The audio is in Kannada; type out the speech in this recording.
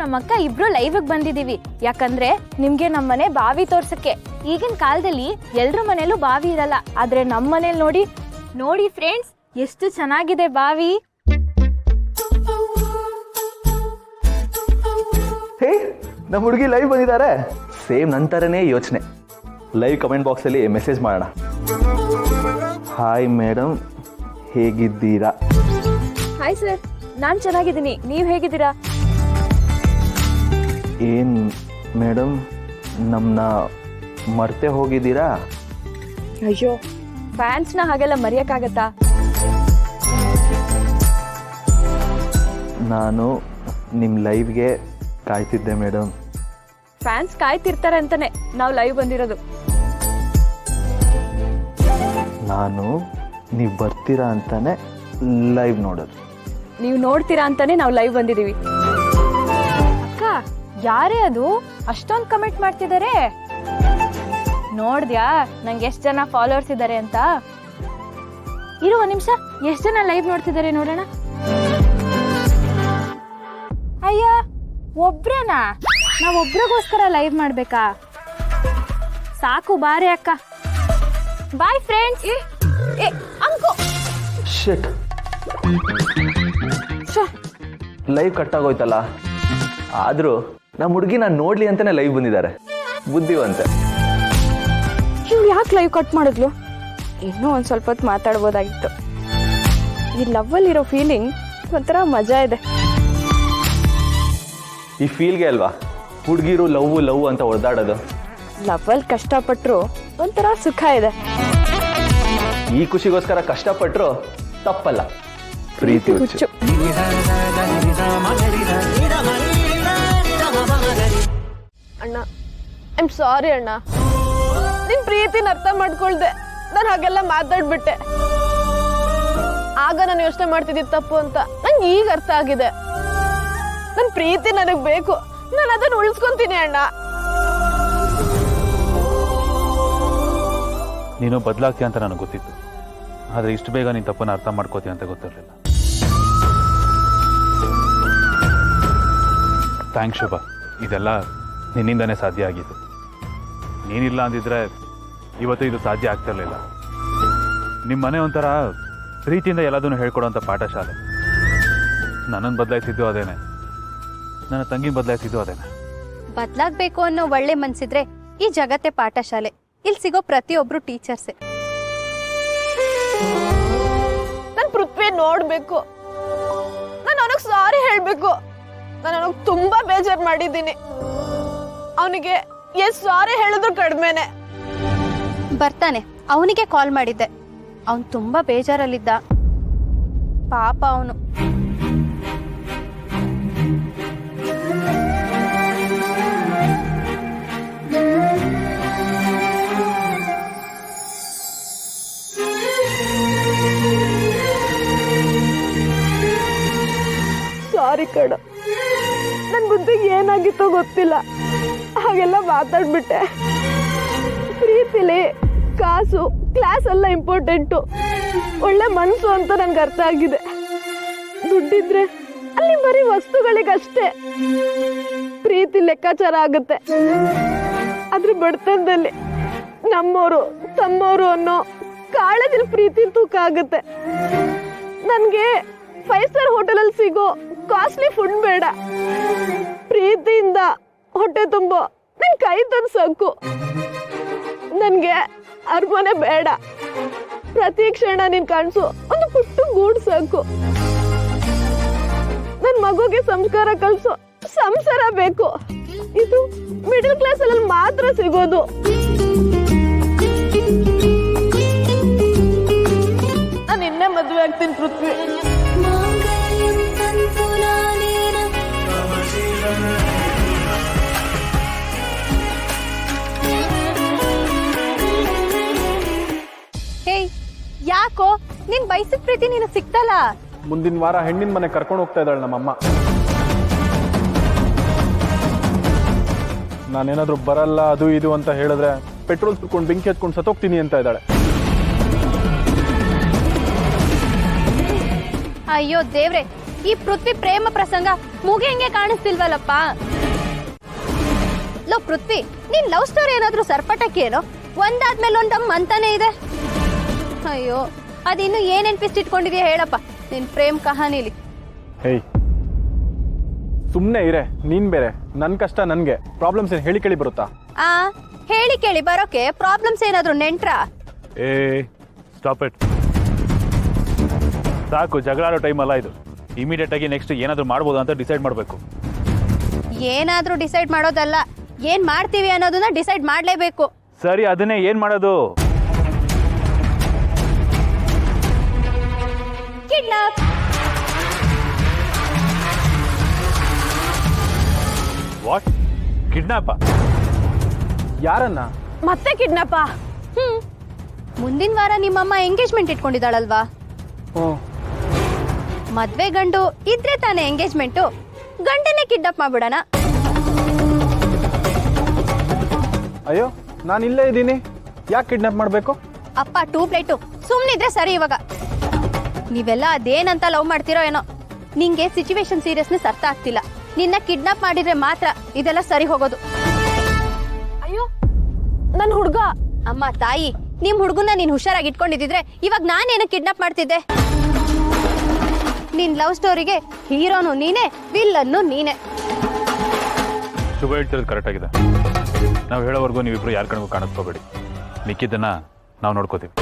ನಮ್ಮಕ್ಕ ಇಬ್ರು ಲೈವ್ ಬಂದಿದೀವಿ. ಯಾಕಂದ್ರೆ ನಿಮ್ಗೆ ನಮ್ಮನೆ ಬಾವಿ ತೋರ್ಸಕ್ಕೆ. ಈಗಿನ ಕಾಲದಲ್ಲಿ ಎಲ್ರ ಮನೇಲೂ ಬಾವಿ ಇರಲ್ಲ, ಆದ್ರೆ ನಮ್ಮ ಮನೇಲಿ ನೋಡಿ ಫ್ರೆಂಡ್ಸ್, ಎಷ್ಟು ಚೆನ್ನಾಗಿದೆ ಬಾವಿ. ಹೇ, ನಮ್ಮ ಹುಡುಗಿ ಲೈವ್ ಬಂದಿದ್ದಾರೆ. ಸೇಮ್ ನಂತರನೇ ಯೋಚನೆ. ಲೈವ್ ಕಮೆಂಟ್ ಬಾಕ್ಸಲ್ಲಿ ಮೆಸೇಜ್ ಮಾಡೋಣ. ಹಾಯ್ ಮೇಡಮ್, ಹೇಗಿದ್ದೀರಾ? ಹಾಯ್ ಸರ್, ನಾನ್ ಚೆನ್ನಾಗಿದ್ದೀನಿ, ನೀವ್ ಹೇಗಿದ್ದೀರಾ? ಏನು ಮೇಡಮ್, ನಮ್ಮನ್ನ ಮರ್ತೆ ಹೋಗಿದ್ದೀರಾ? ಅಯ್ಯೋ, ಫ್ಯಾನ್ಸ್ನ ಹಾಗೆಲ್ಲ ಮರೆಯಕ್ಕಾಗತ್ತಾ? ನಾನು ನಿಮ್ಮ ಲೈವ್ಗೆ ಕಾಯ್ತಿದ್ದೆ ಮೇಡಮ್. ಫ್ಯಾನ್ಸ್ ಕಾಯ್ತಿರ್ತಾರೆ ಅಂತಾನೆ ನಾವು ಲೈವ್ ಬಂದಿರೋದು. ನಾನು ನೀವು ಬರ್ತೀರಾ ಅಂತಾನೆ ಲೈವ್ ನೋಡೋದು. ನೀವು ನೋಡ್ತೀರಾ ಅಂತಾನೆ ನಾವು ಲೈವ್ ಬಂದಿದೀವಿ. ಅಕ್ಕ, ಯಾರೇ ಅದು ಅಷ್ಟೊಂದು ಕಮೆಂಟ್ ಮಾಡ್ತಿದ್ದಾರೆ? ನೋಡ್ದ್ಯಾ ನಂಗೆ ಎಷ್ಟು ಜನ ಫಾಲೋವರ್ಸ್ ಇದ್ದಾರೆ ಅಂತ? ಇರು ಒಂದ್ ನಿಮಿಷ, ಎಷ್ಟು ಜನ ಲೈವ್ ನೋಡ್ತಿದ್ದಾರೆ ನೋಡೋಣ. ಅಯ್ಯ, ಒಬ್ರೇನಾ? ನಾವ್ ಒಬ್ರಿಗೋಸ್ಕರ ಲೈವ್ ಮಾಡ್ಬೇಕಾ? ಸಾಕು ಬಾರೆ ಅಕ್ಕ. Bye friends. ಅಂಕು ಶಿಟ್, ಲೈವ್ ಕಟ್ ಆಗೋಯ್ತಲ್ಲ. ಆದ್ರೂ ನಮ್ಮ ಹುಡುಗಿ ನಾನು ನೋಡ್ಲಿ ಅಂತಾನೆ ಲೈವ್ ಬಂದಿದ್ದಾರೆ. ಬುದ್ಧಿವಂತೆ. ಇವ್ಳು ಯಾಕೆ ಲೈವ್ ಕಟ್ ಮಾಡಿದ್ಲು? ಇನ್ನೂ ಒಂದ್ ಸ್ವಲ್ಪ ಹೊತ್ತು ಮಾತಾಡ್ಬೋದಾಗಿತ್ತು. ಈ ಲವ್ವಲ್ಲಿರೋ ಫೀಲಿಂಗ್ ಒಂಥರ ಮಜಾ ಇದೆ. ಈ ಫೀಲ್ಗೆ ಅಲ್ವಾ ಹುಡುಗಿರು ಲವ್ ಅಂತ ಹೊಡೆದಾಡೋದು. ಲವ್ವಲ್ಲಿ ಕಷ್ಟಪಟ್ರು ಒಂಥರ ಸುಖ ಇದೆ. ಈ ಖುಷಿಗೋಸ್ಕರ ಕಷ್ಟಪಟ್ರು ತಪ್ಪಲ್ಲ. ಪ್ರೀತಿ ಹುಚ್ಚು. ಅಣ್ಣ, ಐಮ್ ಸಾರಿ ಅಣ್ಣ. ನಿನ್ ಪ್ರೀತಿನ ಅರ್ಥ ಮಾಡ್ಕೊಳ್ದೆ ನಾನು ಹಾಗೆಲ್ಲ ಮಾತಾಡ್ಬಿಟ್ಟೆ. ಆಗ ನಾನು ಯೋಚನೆ ಮಾಡ್ತಿದ್ದಿದ್ದು ತಪ್ಪು ಅಂತ ನಂಗೆ ಈಗ ಅರ್ಥ ಆಗಿದೆ. ನನ್ ಪ್ರೀತಿ ನನಗ್ ಬೇಕು, ನಾನು ಅದನ್ನ ಉಳಿಸ್ಕೊಂತೀನಿ ಅಣ್ಣ. ನೀನು ಬದಲಾಗ್ತೀಯ ಅಂತ ನನಗೆ ಗೊತ್ತಿತ್ತು, ಆದರೆ ಇಷ್ಟು ಬೇಗ ನೀನು ತಪ್ಪನ್ನು ಅರ್ಥ ಮಾಡ್ಕೋತೀಯ ಅಂತ ಗೊತ್ತಿರಲಿಲ್ಲ. ಥ್ಯಾಂಕ್ಸ್ ಶುಭ, ಇದೆಲ್ಲ ನಿನ್ನಿಂದನೇ ಸಾಧ್ಯ ಆಗಿತ್ತು. ನೀನಿಲ್ಲ ಅಂದಿದ್ರೆ ಇವತ್ತು ಇದು ಸಾಧ್ಯ ಆಗ್ತಿರ್ಲಿಲ್ಲ. ನಿಮ್ಮ ಮನೆ ಒಂಥರ ಪ್ರೀತಿಯಿಂದ ಎಲ್ಲದನ್ನು ಹೇಳ್ಕೊಡೋಂಥ ಪಾಠಶಾಲೆ. ನನ್ನನ್ನು ಬದಲಾಯಿಸಿದ್ದು ಅದೇನೆ, ನನ್ನ ತಂಗಿನ ಬದಲಾಯಿಸಿದ್ದು ಅದೇನೆ. ಬದಲಾಗಬೇಕು ಅನ್ನೋ ಒಳ್ಳೆ ಮನ್ಸಿದ್ರೆ ಈ ಜಗತ್ತೇ ಪಾಠಶಾಲೆ. ಇಲ್ಲಿ ಸಿಗೋ ಪ್ರತಿಯೊಬ್ರು ಟೀಚರ್ಸೇ. ನನ್ ಪೃಥ್ವಿ ನೋಡ್ಬೇಕು, ನಾನು ಅವನಿಗೆ ಸಾರಿ ಹೇಳ್ಬೇಕು. ನಾನು ಅವನಿಗೆ ತುಂಬಾ ಬೇಜಾರ್ ಮಾಡಿದ್ದೀನಿ. ಅವನಿಗೆ ಎಷ್ಟ್ ಸಾರಿ ಹೇಳಿದ್ರು ಕಡಿಮೆನೆ. ಬರ್ತಾನೆ, ಅವನಿಗೆ ಕಾಲ್ ಮಾಡಿದ್ದೆ. ಅವನು ತುಂಬಾ ಬೇಜಾರಲ್ಲಿದ್ದ. ಪಾಪ ಅವನು. ಸಾರಿ ಕಣ, ನನ್ ಬುದ್ಧಿಗೆ ಏನಾಗಿತ್ತೋ ಗೊತ್ತಿಲ್ಲ, ಹಾಗೆಲ್ಲ ಮಾತಾಡ್ಬಿಟ್ಟೆ. ಪ್ರೀತಿಲಿ ಕಾಸು ಕ್ಲಾಸ್ ಎಲ್ಲ ಇಂಪಾರ್ಟೆಂಟು, ಒಳ್ಳೆ ಮನ್ಸು ಅಂತ ನನ್ಗೆ ಅರ್ಥ ಆಗಿದೆ. ದುಡ್ಡಿದ್ರೆ ಅಲ್ಲಿ ಬರೀ ವಸ್ತುಗಳಿಗಷ್ಟೇ ಪ್ರೀತಿ ಲೆಕ್ಕಾಚಾರ ಆಗುತ್ತೆ. ಆದ್ರೆ ಬಡತನದಲ್ಲಿ ನಮ್ಮೋರು ತಮ್ಮೋರು ಅನ್ನೋ ಕಾಳಜಿಲಿ ಪ್ರೀತಿ ತೂಕ ಆಗುತ್ತೆ. ನನ್ಗೆ 5 ಸ್ಟಾರ್ ಹೋಟೆಲಲ್ಲಿ ಸಿಗೋ ಕಾಸ್ಟ್ಲಿ ಫುಡ್ ಬೇಡ, ಪ್ರೀತಿಯಿಂದ ಹೊಟ್ಟೆ ತುಂಬೋ ನನ್ ಕೈ ತಂದು ಸಾಕು. ನನ್ಗೆ ಅರಮನೆ ಬೇಡ, ಪ್ರತಿ ಕ್ಷಣ ನೀನ್ ಕಾಣಿಸು ಒಂದು ಪುಟ್ಟ ಗೂಡು ಸಾಕು. ನನ್ ಮಗುಗೆ ಸಂಸ್ಕಾರ ಕಲ್ಸೋ ಸಂಸಾರ ಬೇಕು. ಇದು ಮಿಡಲ್ ಕ್ಲಾಸ್ ಅಲ್ಲಿ ಮಾತ್ರ ಸಿಗೋದು. ನಾನು ಇನ್ನೇ ಮದುವೆ ಆಗ್ತೀನಿ ಪೃಥ್ವಿ. ಹೇಯ್, ಯಾಕೋ ನಿನ್ ಬಯಸಿದ ಪ್ರೀತಿ ನೀನು ಸಿಕ್ತಲ್ಲ? ಮುಂದಿನ ವಾರ ಹೆಣ್ಣಿನ ಮನೆ ಕರ್ಕೊಂಡು ಹೋಗ್ತಾ ಇದ್ದಾಳೆ ನಮ್ಮಮ್ಮ. ನಾನೇನಾದ್ರೂ ಬರಲ್ಲ ಅದು ಇದು ಅಂತ ಹೇಳಿದ್ರೆ ಪೆಟ್ರೋಲ್ ಸುಟ್ಕೊಂಡು ಬೆಂಕಿ ಹತ್ಕೊಂಡು ಸತ್ತೋಗ್ತೀನಿ ಅಂತ ಇದ್ದಾಳೆ. ಅಯ್ಯೋ ದೇವ್ರೆ, ಈ ಪೃಥ್ವಿ ಪ್ರೇಮ ಪ್ರಸಂಗ ಮುಗಿಯಂಗೆ ಕಾಣಿಸ್ತಿಲ್ವಲ್ಲಪ್ಪ. ಲೋ ಪೃಥ್ವಿ, ನಿನ್ ಲವ್ ಸ್ಟೋರಿ ಏನಾದ್ರೂ ಸರ್ಪಟಕ್ಕೇನೋ ಒಂದಾದ್ಮೇಲೆ ಒಂದಮ್ಮ ಅಂತಾನೆ ಇದೆ. ಅಯ್ಯೋ, ಅದಿನ್ನು ಏನೇನ್ ಪಿಸ್ಟ್ ಇಟ್ಕೊಂಡಿದ್ಯಾ ಹೇಳಪ್ಪ ನಿನ್ ಪ್ರೇಮ್ ಕಹಾನಿಲಿ. ಹೇಯ್, ಸುಮ್ಮನೆ ಇರೆ. ನೀನ್ ಬೇರೆ, ನನ್ನ ಕಷ್ಟ ನನಗೆ. ಪ್ರಾಬ್ಲಮ್ಸ್ ಏನು ಹೇಳಿ ಕೇಳಿ ಬರುತ್ತಾ? ಆ ಹೇಳಿ ಕೇಳಿ ಬರೋಕೆ ಪ್ರಾಬ್ಲಮ್ಸ್ ಏನಾದ್ರು ನೆಂಟ್ರಾ? ಏ ಸ್ಟಾಪ್ ಇಟ್. ಸಾಕು, ಜಗಳ ಆಡೋ ಟೈಮ್ ಅಲ್ಲ ಇದು. ಇಮಿಡಿಯೇಟ್ ಆಗಿ ನೆಕ್ಸ್ಟ್ ಏನಾದರೂ ಮಾಡ್ಬೋದು ಅಂತ ಡಿಸೈಡ್ ಮಾಡಬೇಕು. ಏನಾದ್ರೂ ಡಿಸೈಡ್ ಮಾಡೋದಲ್ಲ, ಏನ್ ಮಾಡ್ತೀವಿ ಅನ್ನೋದನ್ನ ಡಿಸೈಡ್ ಮಾಡ್ಲೇಬೇಕು. ಸರಿ, ಅದನ್ನೇ ಏನು ಮಾಡೋದು? ಕಿಡ್ನಾಪ್. ವಾಟ್? ಕಿಡ್ನಾಪ? ಯಾರನ್ನ? ಮತ್ತೆ ಕಿಡ್ನಾಪ? ಮುಂದಿನ ವಾರ ನಿಮ್ಮಮ್ಮ ಎಂಗೇಜ್ಮೆಂಟ್ ಇಟ್ಕೊಂಡಿದ್ದಾಳಲ್ವಾ? ಹ್ಞೂ. ಮದ್ವೆ ಗಂಡು ಇದ್ರೆ ತಾನೇ ಎಂಗೇಜ್ಮೆಂಟು. ಗಂಡನ್ನೇ ಕಿಡ್ನಾಪ್ ಮಾಡ್ಬಿಡಣ. ಅಯ್ಯೋ, ನಾನು ಇಲ್ಲೇ ಇದ್ದೀನಿ, ಯಾಕೆ ಕಿಡ್ನಾಪ್ ಮಾಡಬೇಕು? ಅಪ್ಪ ಟ್ಯೂಬ್ಲೈಟು ಸುಮ್ಮನಿದ್ರೆ ಸರಿ. ಇವಾಗ ನೀವೆಲ್ಲ ಅದೇನಂತ ಲವ್ ಮಾಡ್ತಿರೋ ಏನೋ, ನಿಂಗೆ ಸಿಚುವೇಶನ್ ಸೀರಿಯಸ್ನೆಸ್ ಅರ್ಥ ಆಗ್ತಿಲ್ಲ. ನಿನ್ನ ಕಿಡ್ನಾಪ್ ಮಾಡಿದ್ರೆ ಮಾತ್ರ ಇದೆಲ್ಲ ಸರಿ ಹೋಗೋದು. ಅಯ್ಯೋ, ನನ್ನ ಹುಡುಗ. ಅಮ್ಮ ತಾಯಿ, ನಿಮ್ ಹುಡುಗನ ನೀನ್ ಹುಷಾರಾಗಿ ಇಟ್ಕೊಂಡಿದ್ರೆ ಇವಾಗ ನಾನೇನು ಕಿಡ್ನಾಪ್ ಮಾಡ್ತಿದ್ದೆ? ನಿನ್ ಲವ್ ಸ್ಟೋರಿಗೆ ಹೀರೋನು ನೀನೆ, ವಿಲ್ಲನ್ನು ನೀನೆ. ಶುಭ ಹೇಳ್ತಿರೋದು ಕರೆಕ್ಟ್ ಆಗಿದೆ. ನಾವು ಹೇಳೋವರೆಗೂ ನೀವಿಬ್ರು ಯಾರ ಕಡೆಗೂ ಕಾಣಿಸ್ಕೋಬೇಡಿ. ಮಿಕ್ಕಿದ್ದನ್ನ ನಾವು ನೋಡ್ಕೋತೀವಿ.